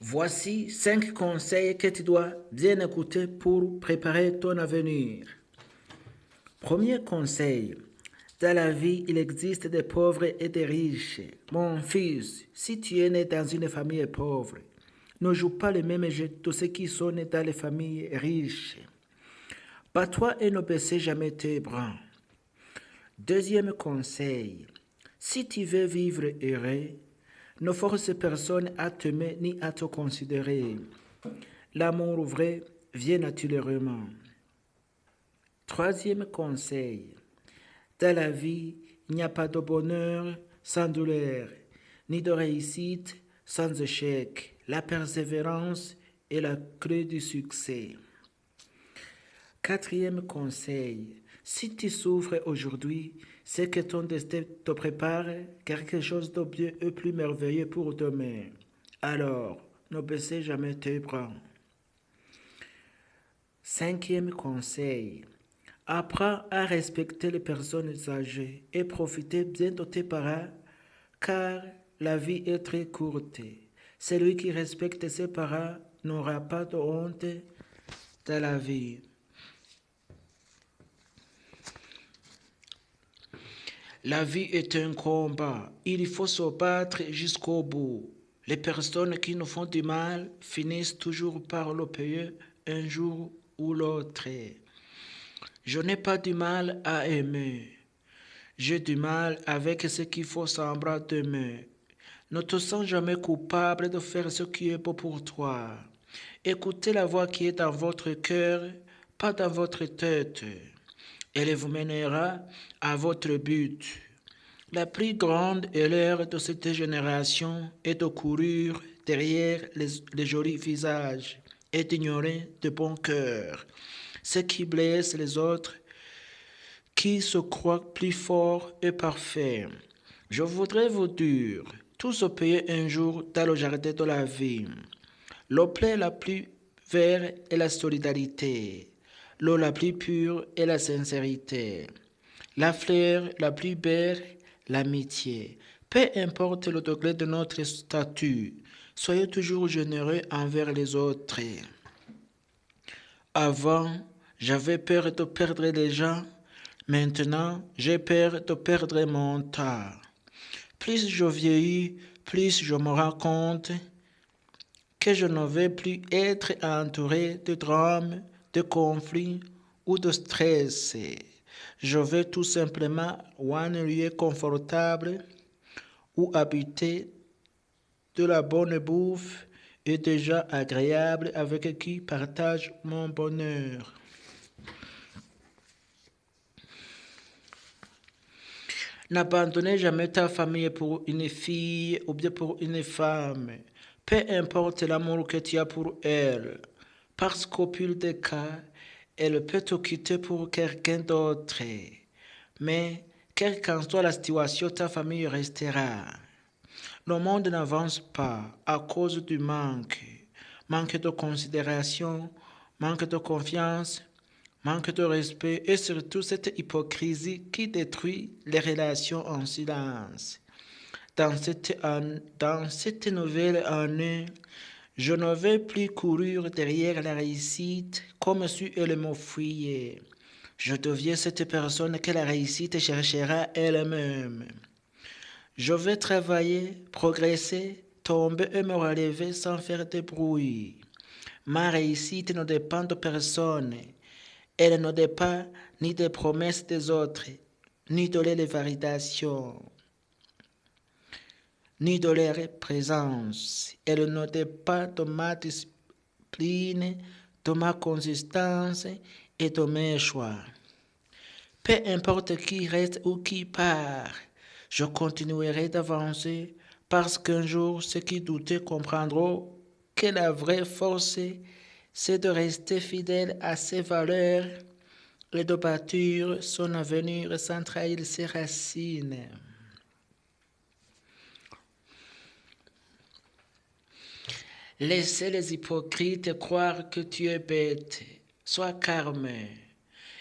Voici 5 conseils que tu dois bien écouter pour préparer ton avenir. Premier conseil. Dans la vie, il existe des pauvres et des riches. Mon fils, si tu es né dans une famille pauvre, ne joue pas le même jeu que ceux qui sont nés dans les familles riches. Bats-toi et ne baissez jamais tes bras. Deuxième conseil. Si tu veux vivre heureux, ne force personne à t'aimer ni à te considérer. L'amour vrai vient naturellement. Troisième conseil. Dans la vie, il n'y a pas de bonheur sans douleur, ni de réussite sans échec. La persévérance est la clé du succès. Quatrième conseil. Si tu souffres aujourd'hui, c'est que ton destin te prépare quelque chose de mieux et plus merveilleux pour demain. Alors, ne baissez jamais tes bras. Cinquième conseil. Apprends à respecter les personnes âgées et profitez bien de tes parents car la vie est très courte. Celui qui respecte ses parents n'aura pas de honte dans la vie. La vie est un combat. Il faut se battre jusqu'au bout. Les personnes qui nous font du mal finissent toujours par le payer un jour ou l'autre. Je n'ai pas du mal à aimer. J'ai du mal avec ce qu'il faut semblant d'aimer. Ne te sens jamais coupable de faire ce qui est beau pour toi. Écoutez la voix qui est dans votre cœur, pas dans votre tête. Elle vous mènera à votre but. La plus grande erreur de cette génération est de courir derrière les jolis visages et d'ignorer de bons cœurs. Ce qui blesse les autres, qui se croient plus forts et parfaits. Je voudrais vous dire, tout se payer un jour dans le jardin de la vie. L'eau plaie la plus verte est la solidarité. L'eau la plus pure est la sincérité. La fleur la plus belle, l'amitié. Peu importe le degré de notre statut, soyez toujours généreux envers les autres. Avant, j'avais peur de perdre les gens. Maintenant, j'ai peur de perdre mon temps. Plus je vieillis, plus je me rends compte que je ne vais plus être entouré de drames, de conflits ou de stress. Je vais tout simplement ou un lieu confortable où habiter de la bonne bouffe et déjà agréable avec qui partage mon bonheur. N'abandonnez jamais ta famille pour une fille ou bien pour une femme. Peu importe l'amour que tu as pour elle. Parce qu'au pire des cas, elle peut te quitter pour quelqu'un d'autre. Mais, quelle qu'en soit la situation, ta famille restera. Le monde n'avance pas à cause du manque. Manque de considération, manque de confiance, manque de respect et surtout cette hypocrisie qui détruit les relations en silence. Dans cette nouvelle année, je ne vais plus courir derrière la réussite comme si elle me fuyait. Je deviens cette personne que la réussite cherchera elle-même. Je vais travailler, progresser, tomber et me relever sans faire de bruit. Ma réussite ne dépend de personne. Elle ne dépend ni des promesses des autres, ni de leur validation, ni de leur présence. Elle ne dépend de ma discipline, de ma consistance et de mes choix. Peu importe qui reste ou qui part, je continuerai d'avancer parce qu'un jour ceux qui doutaient comprendront que la vraie force, c'est de rester fidèle à ses valeurs et de bâtir son avenir sans trahir ses racines. Laissez les hypocrites croire que tu es bête. Sois calme.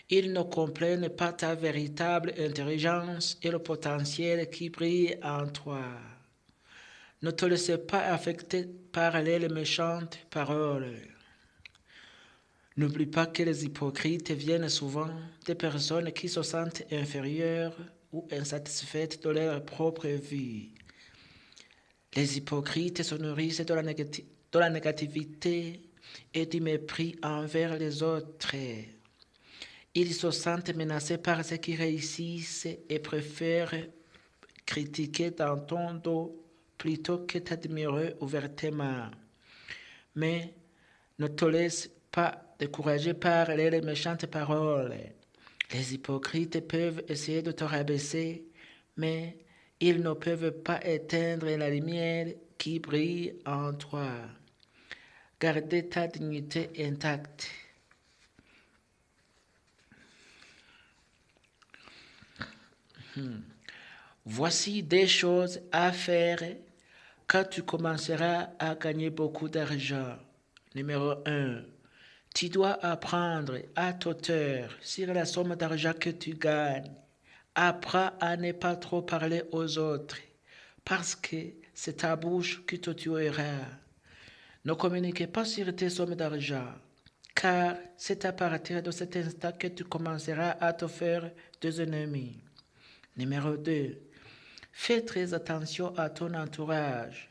Ils ne comprennent pas ta véritable intelligence et le potentiel qui brille en toi. Ne te laisse pas affecter par les méchantes paroles. N'oublie pas que les hypocrites viennent souvent des personnes qui se sentent inférieures ou insatisfaites de leur propre vie. Les hypocrites se nourrissent de la négativité et du mépris envers les autres. Ils se sentent menacés par ceux qui réussissent et préfèrent critiquer dans ton dos plutôt que t'admirer ouvertement. Mais ne te laisse pas décourager par les méchantes paroles. Les hypocrites peuvent essayer de te rabaisser, mais ils ne peuvent pas éteindre la lumière qui brille en toi. Gardez ta dignité intacte. Voici des choses à faire quand tu commenceras à gagner beaucoup d'argent. Numéro 1. Tu dois apprendre à ta hauteur sur la somme d'argent que tu gagnes. Apprends à ne pas trop parler aux autres, parce que c'est ta bouche qui te tuera. Ne communiquez pas sur tes sommes d'argent, car c'est à partir de cet instant que tu commenceras à te faire des ennemis. Numéro 2. Fais très attention à ton entourage,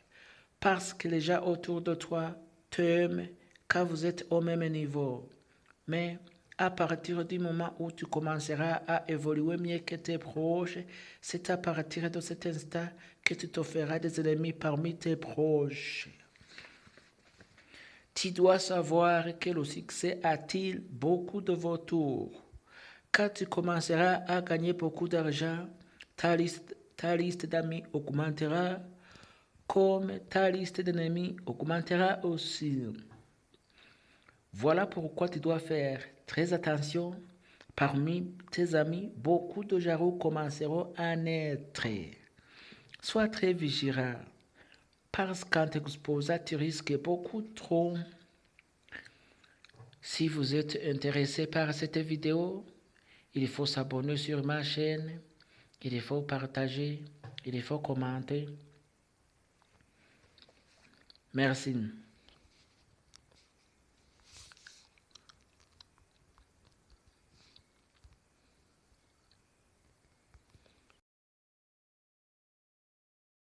parce que les gens autour de toi t'aiment quand vous êtes au même niveau. Mais à partir du moment où tu commenceras à évoluer mieux que tes proches, c'est à partir de cet instant que tu te feras des ennemis parmi tes proches. Tu dois savoir que le succès attire beaucoup de vautours. Quand tu commenceras à gagner beaucoup d'argent, ta liste d'amis augmentera, comme ta liste d'ennemis augmentera aussi. Voilà pourquoi tu dois faire très attention. Parmi tes amis, beaucoup de jaloux commenceront à naître. Sois très vigilant, parce qu'en t'exposant, tu risques beaucoup trop. Si vous êtes intéressé par cette vidéo, il faut s'abonner sur ma chaîne, il faut partager, il faut commenter. Merci.